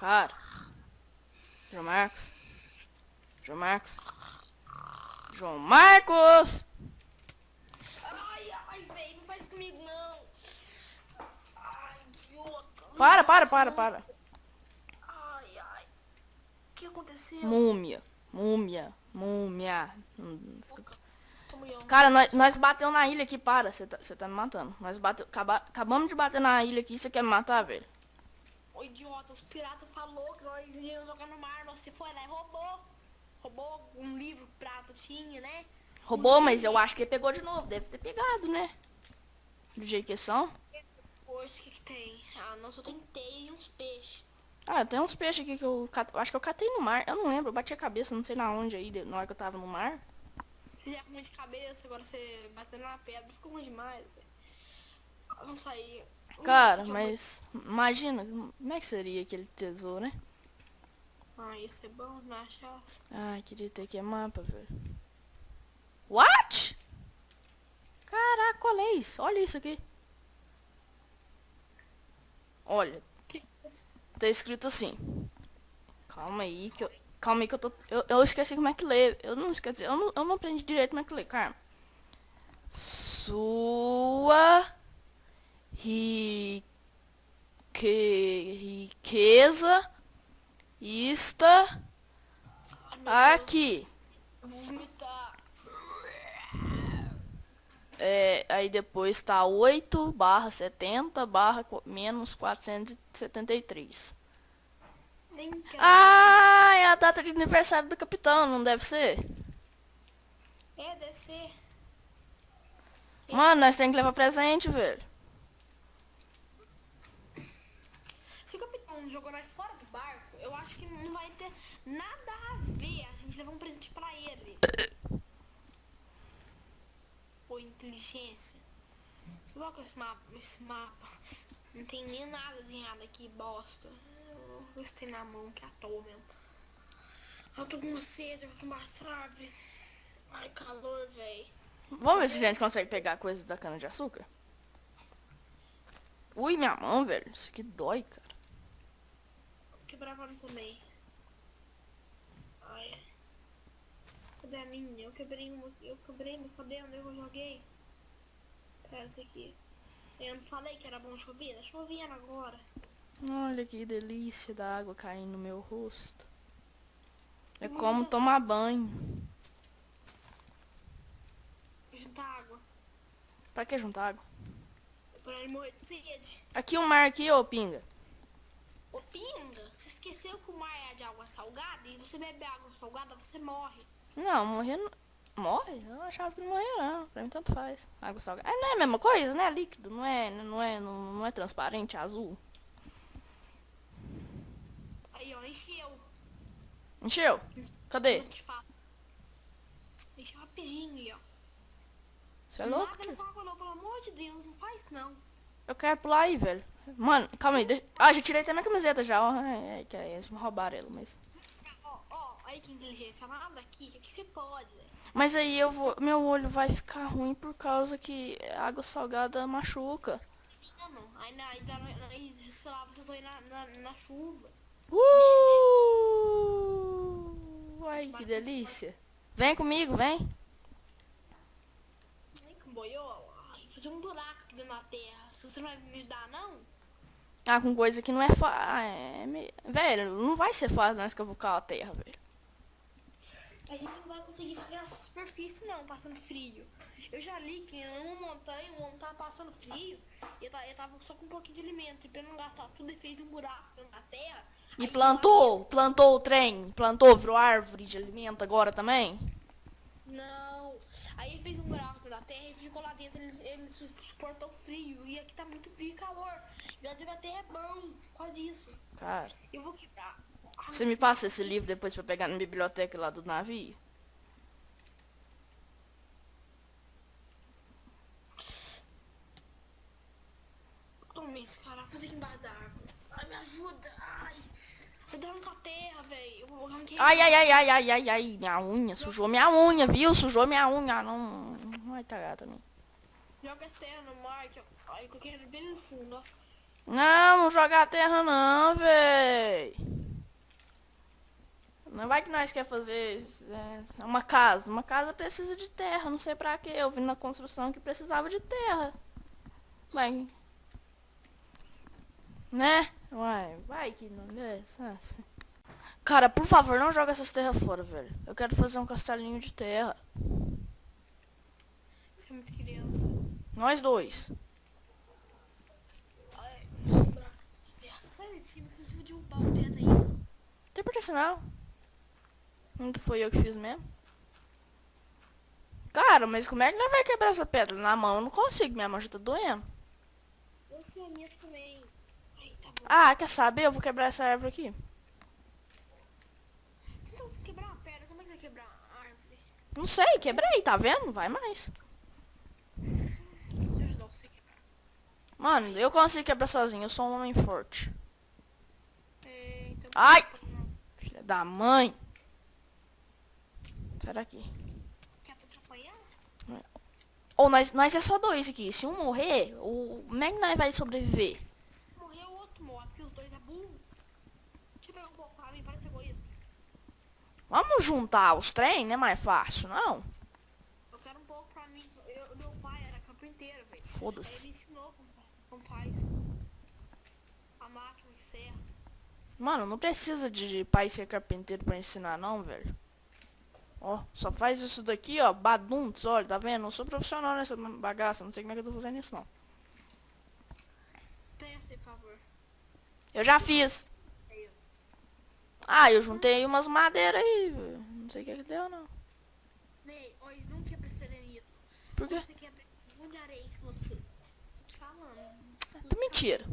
Cara. João Marcos. João Marcos. João Marcos! Ai, velho, não faz comigo, não. Ai, idiota. Para. Ai. O que aconteceu? Múmia. Boca. Tô molhando. Cara, nós bateu na ilha aqui, para. Você tá me matando. Acabamos de bater na ilha aqui, você quer me matar, velho? Ô, idiota, os piratas falou que nós íamos jogar no mar. Você foi lá e roubou. Roubou um livro que o pirata tinha, né? Roubou, mas eu acho que ele pegou de novo. Deve ter pegado, né? Do jeito que são. Hoje, o que tem? Ah, não, só tem teia e uns peixes. Ah, tem uns peixes aqui que eu acho que eu catei no mar. Eu não lembro, eu bati a cabeça, não sei na onde aí, na hora que eu tava no mar. Você já com ruim de cabeça, agora você batendo na pedra, ficou ruim demais, velho. Vamos sair. Cara, mas imagina, como é que seria aquele tesouro, né? Ah, ia ser bom, não achasse. Ai, queria ter aqui mapa, velho. What? Caraca, olha isso. Olha isso aqui. Olha, tá escrito assim. Calma aí que eu tô... Eu esqueci como é que lê. Eu não esqueci. Eu não aprendi direito como é que lê, cara. Sua... riqueza está aqui. Eu vou vomitar. Aí depois tá 8/70/menos 473. Nem quero. Ah, é a data de aniversário do capitão, não deve ser? É, deve ser. Mano, nós temos que levar presente, velho. Se o capitão jogou nós fora do barco, eu acho que não vai ter nada a ver a gente levar um presente pra ele. Pô, inteligência. Coloca esse mapa. Não tem nem nada desenhado aqui, bosta. Eu gostei na mão, que é à toa mesmo. Eu tô com uma sede, eu vou tomar sabe. Ai, calor, velho. Vamos ver se a gente consegue pegar coisa da cana de açúcar. Ui, minha mão, velho. Isso aqui dói, cara. Quebrava no também. Ai. Cadê a minha? Eu quebrei uma. Cadê? Onde eu joguei? Pera, tá aqui. Eu não falei que era bom chover? Tá chovendo agora. Olha que delícia da água caindo no meu rosto. É Vamos como juntar- tomar banho. Juntar água. Pra que juntar água? Pra ele morrer de sede. Aqui o mar aqui, ô pinga. Ô, Pinga, você esqueceu que o mar é de água salgada? E você bebe água salgada, você morre. Não, morrer não... Morre? Eu achava que não morria, não. Pra mim tanto faz. Água salgada. Não é a mesma coisa, né? Líquido, não é transparente, azul. Aí, ó, encheu. Encheu? Cadê? Eu te falo. Encheu rapidinho aí, ó. Você é louco, Nada tio? nessa água não, pelo amor de Deus, não faz não. Eu quero pular aí, velho. Mano, calma aí. Ah, já tirei até minha camiseta já. Ó. Que aí eles roubaram ela, mas... Ó, aí que inteligência, nada aqui, que você pode, velho. Mas aí eu vou... Meu olho vai ficar ruim por causa que água salgada machuca. Mano, aí, sei lá, vocês estão aí na chuva. Ai, que delícia. Vem comigo, vem. Ai, que boiola. Ai, fazer um buraco aqui dentro da terra. Você não vai me ajudar, não? Ah, com coisa que não é fácil. Velho, não vai ser fácil nós cavucar a terra, velho. A gente não vai conseguir ficar na superfície, não, passando frio. Eu já li que uma montanha, o homem tava passando frio, e eu tava só com um pouquinho de alimento. E pra não gastar tudo, ele fez um buraco dentro da terra. E aí plantou o trem, virou árvore de alimento agora também? Não. Aí ele fez um buraco dentro da terra e ficou lá dentro, ele suportou frio. E aqui tá muito frio e calor. E lá dentro da terra é bom, por causa disso. Cara, Eu vou quebrar. Ai, você me passa esse livro depois pra pegar na biblioteca lá do navio? Toma isso, cara. Fazer aqui embaixo da água. Ai, me ajuda. Ai. Eu dou com a terra, velho. Eu arranquei. Ai, minha unha, sujou minha unha, viu? Sujou minha unha, não... Ai, tá gata também. Joga as terras no mar, que eu coloquei ele bem no fundo, ó. Não jogar a terra não, véi. Não vai que nós quer fazer uma casa. Uma casa precisa de terra, não sei pra quê. Eu vi na construção que precisava de terra. Vai, né? Vai que não é. Cara, por favor, não joga essas terras fora, velho. Eu quero fazer um castelinho de terra. Você é muito criança. Nós dois. Ai, sai de cima que você vai derrubar o teto aí. Não tem por que não. Não foi eu que fiz mesmo. Cara, mas como é que nós vai quebrar essa pedra? Na mão eu não consigo, minha mão já tá doendo. Você é minha também. Aí, tá bom. Ah, quer saber? Eu vou quebrar essa árvore aqui. Então, se quebrar uma pedra, como é que você vai quebrar a árvore? Não sei, quebrei, tá vendo? Vai mais. Deixa eu ajudar você a quebrar. Mano, eu consigo quebrar sozinho, eu sou um homem forte. É, então... Ai! Filha da mãe. Sai daqui. Quer pra atrapalhar? Ou nós é só dois aqui. Se um morrer, como é que nós vai sobreviver? Se morrer, o outro morre, porque os dois é burro. Deixa eu pegar um pouco pra mim, para de ser egoísta. Vamos juntar os trem, não é mais fácil, não? Eu quero um pouco pra mim. Meu pai era carpinteiro, velho. Aí Foda-se. ele ensinou como faz a máquina de serra. Mano, não precisa de pai ser carpinteiro pra ensinar, não, velho. Ó, só faz isso daqui, ó, baduntos, olha, tá vendo? Não sou profissional nessa bagaça, não sei como é que eu tô fazendo isso, não. Pensa, por favor. Eu já fiz. Aí, ó. Ah, eu juntei umas madeiras aí, velho. Não sei o que deu, não. Véi, ó, eles não quebram serenito. Por quê? Você quebra um de areia em cima de você. Tô te falando. Tá mentira.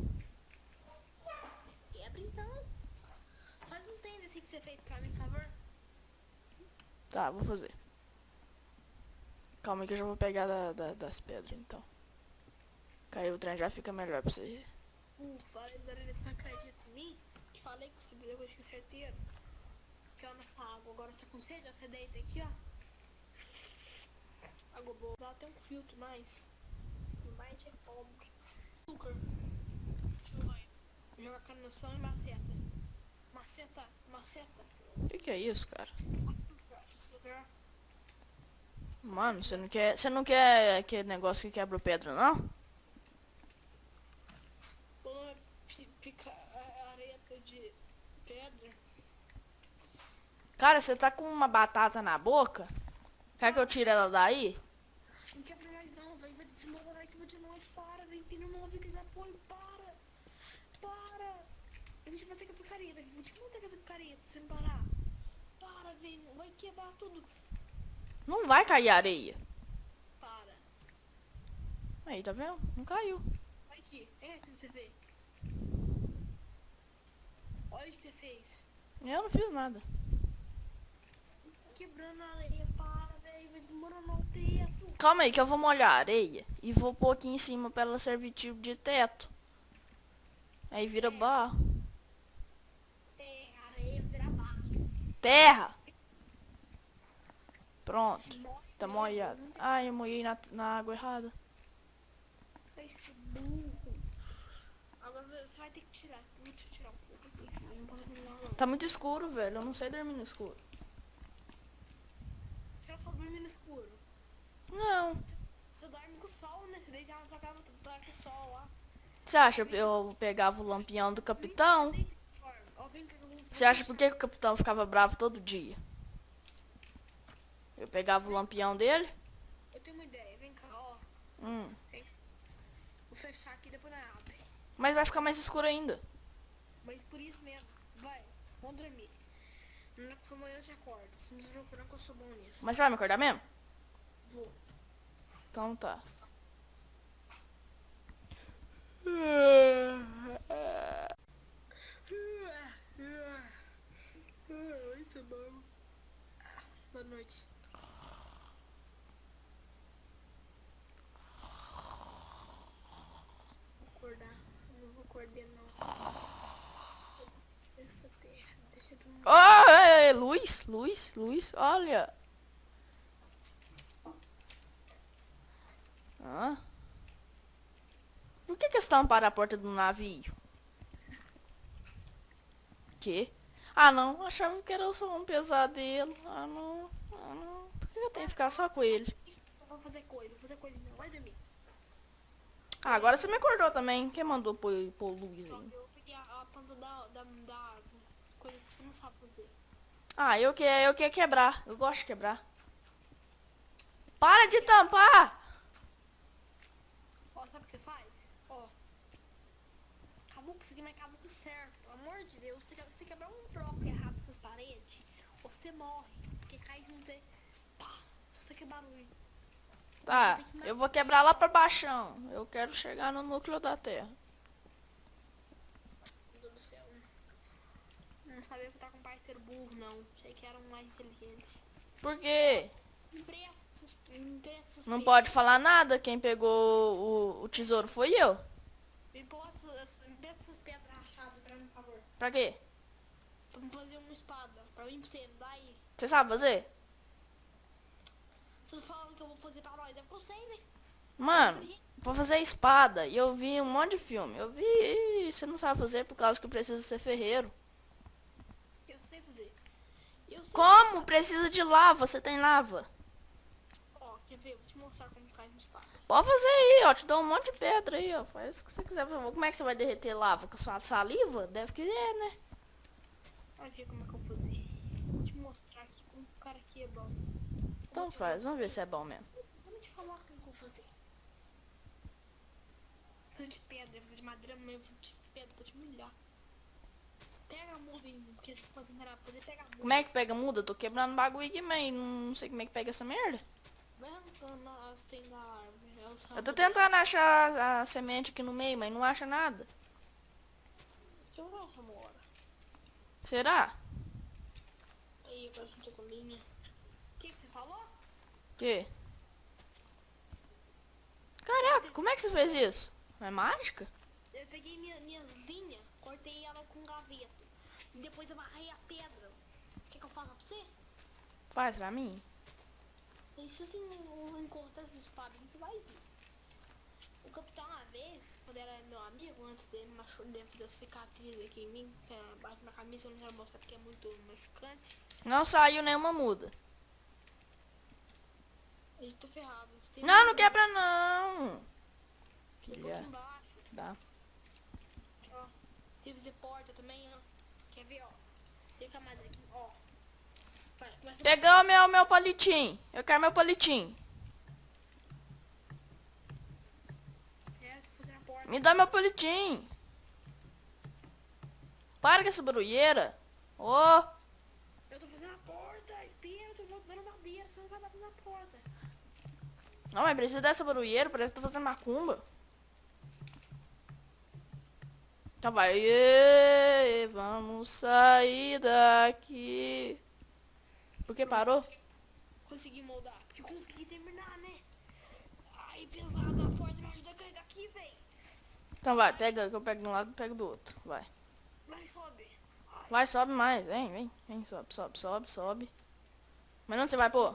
Quebra então. Faz um tênis assim que você fez pra mim, por favor. Tá, vou fazer. Calma aí que eu já vou pegar das pedras, então. Caiu o trem já fica melhor pra você. Falei da orelha, você acredita em mim? Te falei que você depois que certeiro. Que ó, nessa água. Agora você tá com sede, ó, você deita aqui, ó. Água boa. Dá até um filtro mais. Mais de pobre. Açúcar. Deixa eu ver. Joga carne no chão e maceta. Maceta. O que é isso, cara? Açúcar. Mano, você não quer aquele negócio que quebra pedra, não? Quando pica a areta de pedra. Cara, você tá com uma batata na boca? Quer que eu tire ela daí? Não quebra mais não, velho. Vai desmoronar em cima de nós. Para, velho. Tem uma música de apoio. Para. A gente vai ter que picareta. A gente não tem que fazer picareta sem parar. Para, velho. Vai quebrar tudo. Não vai cair areia. Para. Aí, tá vendo? Não caiu. Olha aqui. É isso que você fez. Olha o que você fez. Eu não fiz nada. Quebrando a areia. Para, velho. Vai desmoronar o teto. Calma aí que eu vou molhar a areia e vou pôr aqui em cima pra ela servir tipo de teto. Aí vira barro. A areia vira barro. Terra! Pronto. Tá molhado. Ai, eu molhei na água errada. Esse burro. Agora você vai ter que tirar. Deixa eu tirar um pouco aqui. Eu não posso terminar não. Tá muito escuro, velho. Eu não sei dormir no escuro. Você não só dorme no escuro. Não. Você dorme com o sol, né? Você deita na sua cama, tá com o sol lá. Você acha que eu pegava o lampião do capitão? Ó, vem cá que eu vou Você acha por que o capitão ficava bravo todo dia? Eu pegava o lampião dele? Eu tenho uma ideia, vem cá, ó. Vem cá. Vou fechar aqui, depois não abre. Mas vai ficar mais escuro ainda. Mas por isso mesmo, vai, vamos dormir. Amanhã eu te acordo. Se não se preocupar que eu sou bom nisso. Mas você vai me acordar mesmo? Vou. Então tá. Isso é bom. Boa noite. Vou acordar. Eu não vou acordar não. Essa terra. Deixa eu dormir. Oh, luz, olha. que que eles tamparam a porta do navio? Que? Ah, não. Achava que era só um pesadelo. Ah, não. Ah, não. Por que eu tenho que ficar só com ele? Eu vou fazer coisa não vai dormir. Ah, agora você me acordou também. Quem mandou pôr luz Só aí? que eu peguei a planta da árvore. As coisas que você não sabe fazer. Ah, eu quero quebrar. Eu gosto de quebrar. Para de tampar! Ó, sabe o que você faz? Ó. Cabuco, isso aqui não é cabuco certo. Pelo amor de Deus. Se quebrar um bloco errado nessas paredes, você morre. Porque cai em você. Pá. Se você quebrar barulho. Tá, eu vou quebrar lá pra baixão. Eu quero chegar no núcleo da Terra. Meu Deus do céu. Não sabia que eu tava com um parceiro burro, não. Achei que era um mais inteligente. Por quê? Empresta essas Não pedras. pode falar nada. Quem pegou o tesouro foi eu. Me empresta essas pedras rachadas pra mim, por favor. Pra quê? Pra me fazer uma espada. Pra mim, pra você, me dá aí. Você sabe fazer? Vocês falando que eu vou fazer pra nós, é porque eu sei, né? Mano, vou fazer espada. E eu vi um monte de filme. Eu vi e você não sabe fazer por causa que precisa ser ferreiro. Eu sei fazer. Eu sei. Como? Precisa de lava. Você tem lava. Ó, quer ver? Vou te mostrar como faz uma espada. Pode fazer aí, ó. Te dou um monte de pedra aí, ó. Faz o que você quiser. Como é que você vai derreter lava? Com sua saliva? Deve querer, né? Vai ver como é que eu vou fazer. Vou te mostrar aqui como o cara aqui é bom. Então faz. Vamos ver se é bom mesmo. Vou te falar como que eu vou fazer. Fazer de pedra, fazer de madeira, mas eu vou de pedra pra te humilhar. Pega a muda aí, porque você pode fazer, pega a muda. Como é que pega muda? Eu tô quebrando bagulho aqui, mas não sei como é que pega essa merda. Vai arrancando as tem da árvore. Eu tô tentando achar a semente aqui no meio, mas não acha nada. Deixa eu ver essa mora. Será? Aí, agora juntou com a minha. O que você falou? Que? Caraca, como é que você fez isso? É mágica? Eu peguei minhas linhas, cortei ela com um gaveto. E depois eu amarrei a pedra. Quer que eu faça pra você? Faz pra mim. Mas se você não encostar essa espada, você vai ver. O capitão, uma vez, quando era meu amigo, antes dele dentro da cicatriz aqui em mim, tem abaixo da minha camisa, eu não quero mostrar porque é muito machucante. Não saiu nenhuma muda. Eu tô ferrado. Não, não quebra não. Ficou aqui Filha, embaixo. dá. Ó, tem que fazer porta também, ó. Quer ver, ó? Tem camada aqui, ó. Vai, começa a... Pegou meu palitinho. Eu quero meu palitinho. É, fazer a porta. Me dá meu palitinho. Para com essa barulheira. Ô, Eu tô fazendo a porta, espera, eu tô dando madeira, você não vai dar pra fazer a porta. não, mas precisa dessa barulheira, parece que tá fazendo macumba. Então vai. Ê, vamos sair daqui. Por que parou? Consegui moldar, porque eu consegui terminar, né? Ai, pesado, a porta me ajuda a cair daqui, véi. Então vai, pega, que eu pego de um lado e pego do outro. Vai. Vai, sobe. Ai, Vai, sobe mais. Vem, sobe. Mas onde você vai pôr?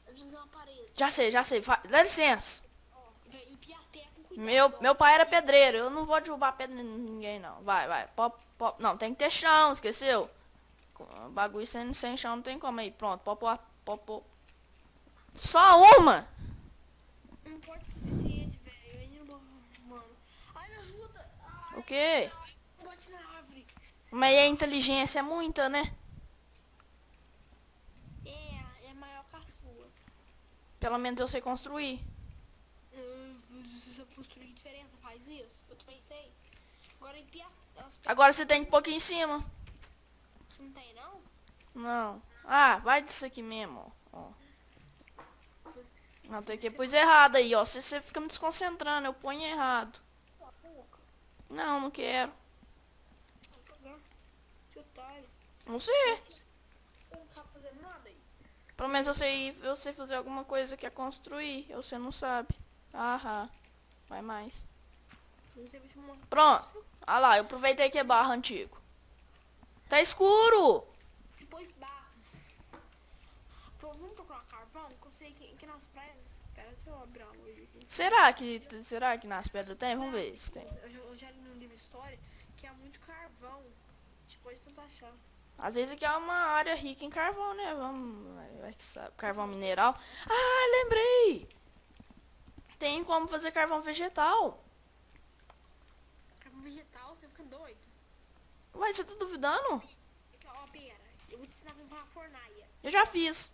eu preciso fazer uma parede. Já sei. Dá licença. Ó, véi, empia as pedras com cuidado. Meu pai era pedreiro. Eu não vou derrubar pedra em ninguém, não. Vai. Pop. Não, tem que ter chão, esqueceu? Bagulho sem chão não tem como aí. Pronto, pop. Só uma? Não pode ser suficiente, velho. Eu ainda não vou... Mano. Ai, me ajuda. Ai, O quê? bate na árvore. Mas a inteligência é muita, né? É maior que a sua. Pelo menos eu sei construir. Você construir diferença, faz isso. Eu também sei. Agora empia as pedras. Agora você tem que pôr aqui em cima. Você não tem, não? Não. Ah, vai disso aqui mesmo, ó. Não, tem que pôr errado aí, ó. Você fica me desconcentrando, eu ponho errado. Cala a boca. Não quero. Vai cagar. Seu otário. Não sei. Você não sabe fazer nada aí. Pelo menos eu sei fazer alguma coisa que é construir. Você não sabe. Aham. Vai mais. Não sei, vou te mostrar. Pronto. Ah lá, eu aproveitei que é barro antigo. Tá escuro. Se pôs barro. Pô, vamos procurar carvão? Que eu sei que nas praias... Pera, deixa eu abrir a loja aqui. Será que nas pedras tem? Vamos ver se tem. Eu já li no livro de história que há muito carvão. A gente pode tentar achar. Às vezes aqui é uma área rica em carvão, né? Vamos, vai que sabe. Carvão mineral. Ah, lembrei! Tem como fazer carvão vegetal. Carvão vegetal, você fica doido. Ué, você tá duvidando? Aqui, ó, pera. Eu vou te ensinar como fazer uma fornalha. Eu já fiz.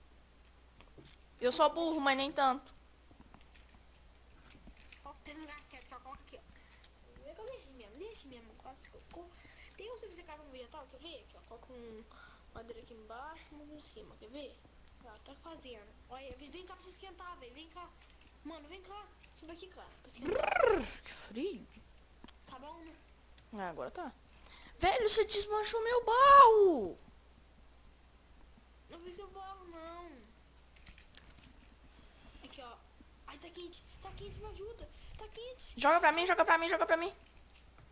Eu sou burro, mas nem tanto. Ó, tem um lugar certo que eu coloco aqui, ó. Eu deixo mesmo. Tem um serviço de carvão vegetal, quer ver? Aqui, ó, coloca madeira aqui embaixo e uma em cima, quer ver? Ó, tá fazendo. Olha, vem cá pra se esquentar, velho. Vem cá. Mano, vem cá. Sobe aqui, cara. Pra esquentar. Que frio. Tá bom, né? Ah, agora tá. Velho, você desmanchou meu baú. Não fiz seu bolo, não. Aqui, ó. Ai, tá quente. Tá quente, me ajuda. Tá quente. Joga pra mim, joga pra mim, joga pra mim.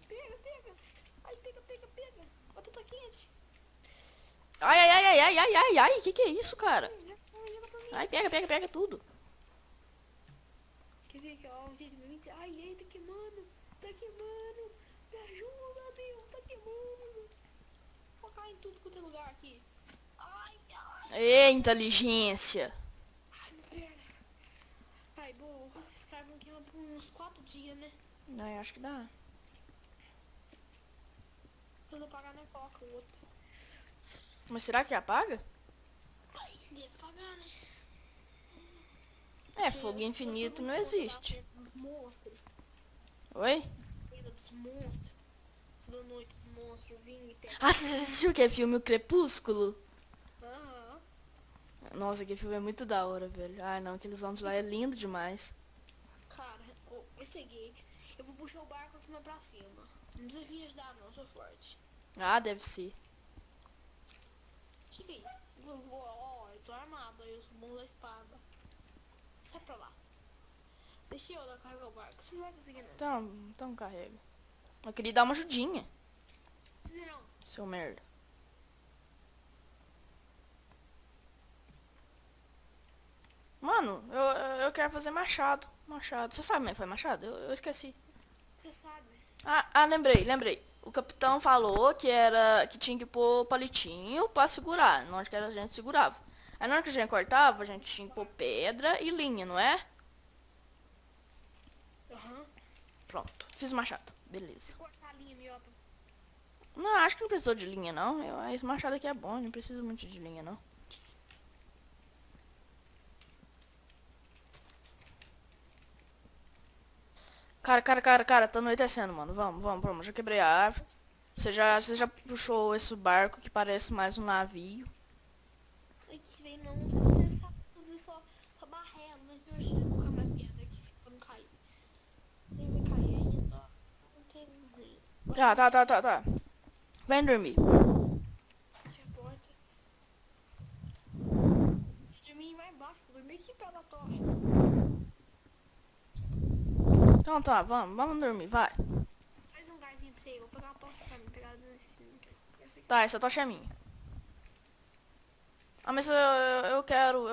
Pega, pega. Ai, pega, pega, pega. Bota, tá quente. Ai, ai, ai, ai, ai, ai, ai, ai. Que é isso, cara? Joga pra mim. Ai, pega, pega, pega tudo. Quer ver aqui, ó. O jeito de ai, ai, tá queimando. Tá queimando. Me ajuda, Deus. Tá queimando. Vou cair em tudo quanto é lugar aqui. Ai, ai. Ê, inteligência. Ai, minha perna. Ai, boa. Esse carvão queima por uns 4 dias, né? Ai, acho que dá. Quando eu pagar, né? Coloca o outro. Mas será que apaga? Ai, deve pagar, né? É, fogo infinito não existe. Dos monstros. Oi? Vida dos monstros. Da noite dos monstros vinham e tem. Ah, você já assistiu aquele filme O Crepúsculo? Aham. Nossa, aquele filme é muito da hora, velho. Ai, não, aqueles homens lá é lindo demais. Cara, eu peguei. Eu vou puxar o barco aqui mais pra cima. Não precisa vir ajudar, não, eu sou forte. Ah, deve ser. Fica aí. Ó, eu tô armado, eu sou bom da espada. Sai pra lá. Deixa eu dar carregar o barco. Você não vai conseguir, não. Então carrega. Eu queria dar uma ajudinha, Precisa não. seu merda. Mano, eu quero fazer machado. Machado. Você sabe como é que faz machado? Eu esqueci. Você sabe. Lembrei. O capitão falou que tinha que pôr palitinho pra segurar, onde que a gente segurava. Aí na hora que a gente cortava, a gente tinha que pôr pedra e linha, não é? Aham. Pronto, fiz o machado. Beleza. Cortar a linha, miopa. Não, acho que não precisou de linha, não. Esse machado aqui é bom, não precisa muito de linha, não. Cara, tá anoitecendo, mano. Vamos. Já quebrei a árvore. Você já puxou esse barco que parece mais um navio. Ai, que vem não. Você sabe fazer só barrela, mas eu já vou colocar mais pedra aqui pra não cair. Nem vai cair ainda. Não tem ruim. Tá. Vem dormir. Fecha a porta. Se dormir vai embaixo, vou dormir aqui perto da tocha. Então tá, vamos dormir, vai. Faz um lugarzinho pra você, eu vou pegar a tocha pra mim, pegar ela nesse. Essa aqui. Tá, essa tocha é minha. Ah, mas eu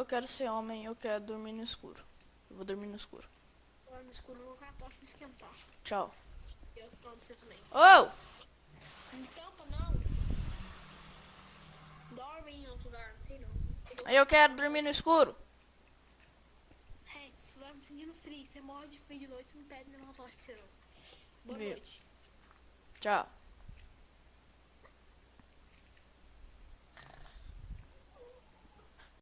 quero ser homem, eu quero dormir no escuro. Eu vou dormir no escuro. Agora no escuro, eu vou colocar a tocha pra esquentar. Tchau. Eu pronto, você também. Oh! Não tampa não. Dorme em outro lugar, não sei não. Eu quero dormir no escuro. É, você dorme sentindo frio, você morre de frio de noite, você não pede nenhuma tocha pra você não. Boa Viu. noite. Tchau.